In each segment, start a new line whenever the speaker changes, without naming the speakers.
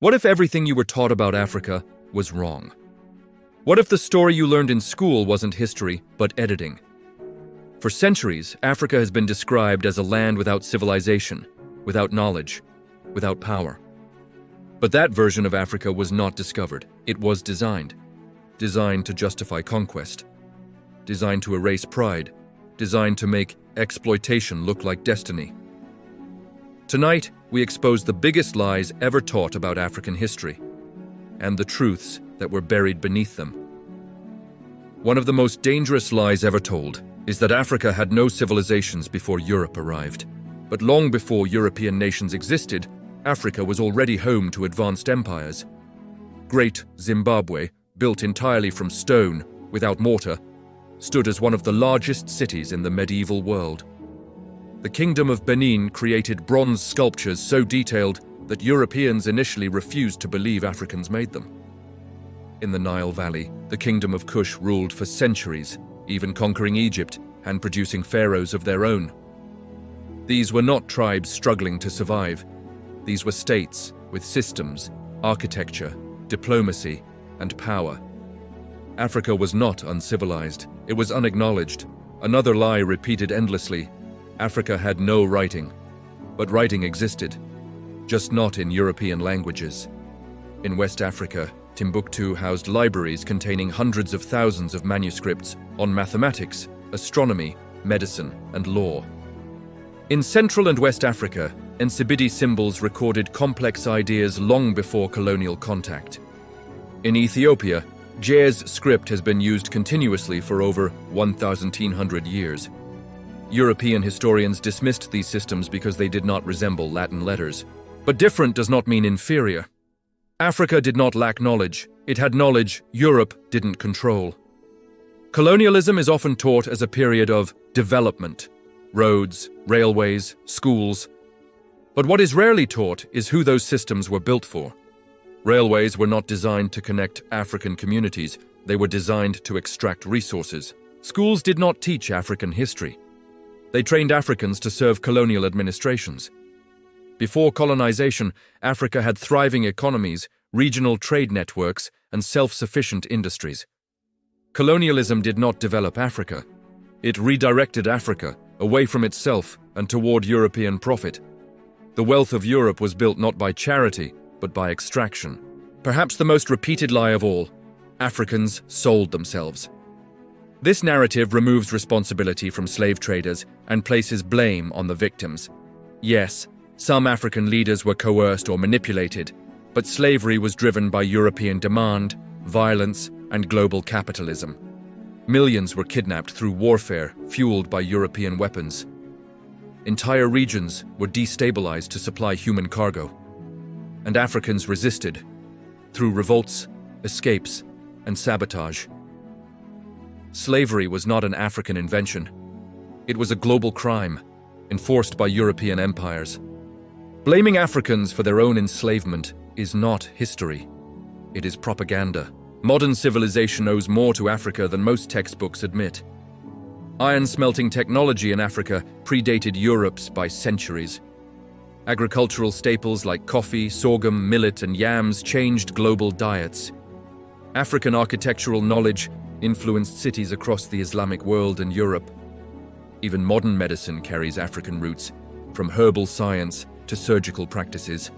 What if everything you were taught about Africa was wrong? What if the story you learned in school wasn't history, but editing? For centuries, Africa has been described as a land without civilization, without knowledge, without power. But that version of Africa was not discovered. It was designed. Designed to justify conquest. Designed to erase pride. Designed to make exploitation look like destiny. Tonight, we expose the biggest lies ever taught about African history, and the truths that were buried beneath them. One of the most dangerous lies ever told is that Africa had no civilizations before Europe arrived. But long before European nations existed, Africa was already home to advanced empires. Great Zimbabwe, built entirely from stone, without mortar, stood as one of the largest cities in the medieval world. The Kingdom of Benin created bronze sculptures so detailed that Europeans initially refused to believe Africans made them. In the Nile Valley, the Kingdom of Kush ruled for centuries, even conquering Egypt and producing pharaohs of their own. These were not tribes struggling to survive. These were states with systems, architecture, diplomacy, and power. Africa was not uncivilized. It was unacknowledged. Another lie repeated endlessly. Africa had no writing, but writing existed, just not in European languages. In West Africa, Timbuktu housed libraries containing hundreds of thousands of manuscripts on mathematics, astronomy, medicine, and law. In Central and West Africa, Nsibidi symbols recorded complex ideas long before colonial contact. In Ethiopia, Jez script has been used continuously for over 1,300 years. European historians dismissed these systems because they did not resemble Latin letters. But different does not mean inferior. Africa did not lack knowledge. It had knowledge Europe didn't control. Colonialism is often taught as a period of development. Roads, railways, schools. But what is rarely taught is who those systems were built for. Railways were not designed to connect African communities. They were designed to extract resources. Schools did not teach African history. They trained Africans to serve colonial administrations. Before colonization, Africa had thriving economies, regional trade networks, and self-sufficient industries. Colonialism did not develop Africa. It redirected Africa away from itself and toward European profit. The wealth of Europe was built not by charity, but by extraction. Perhaps the most repeated lie of all, Africans sold themselves. This narrative removes responsibility from slave traders and places blame on the victims. Yes, some African leaders were coerced or manipulated, but slavery was driven by European demand, violence, and global capitalism. Millions were kidnapped through warfare fueled by European weapons. Entire regions were destabilized to supply human cargo. And Africans resisted through revolts, escapes, and sabotage. Slavery was not an African invention. It was a global crime, enforced by European empires. Blaming Africans for their own enslavement is not history. It is propaganda. Modern civilization owes more to Africa than most textbooks admit. Iron smelting technology in Africa predated Europe's by centuries. Agricultural staples like coffee, sorghum, millet, and yams changed global diets. African architectural knowledge influenced cities across the Islamic world and Europe. Even modern medicine carries African roots, from herbal science to surgical practices.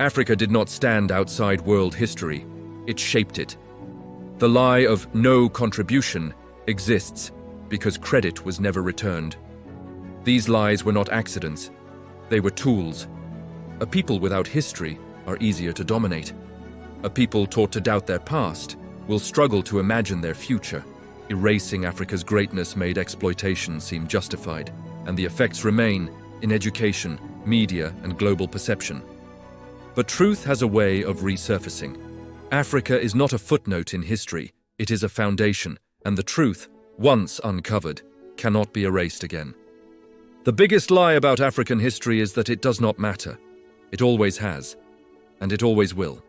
Africa did not stand outside world history, it shaped it. The lie of no contribution exists because credit was never returned. These lies were not accidents, they were tools. A people without history are easier to dominate. A people taught to doubt their past will struggle to imagine their future. Erasing Africa's greatness made exploitation seem justified, and the effects remain in education, media, and global perception. But truth has a way of resurfacing. Africa is not a footnote in history, it is a foundation, and the truth, once uncovered, cannot be erased again. The biggest lie about African history is that it does not matter. It always has, and it always will.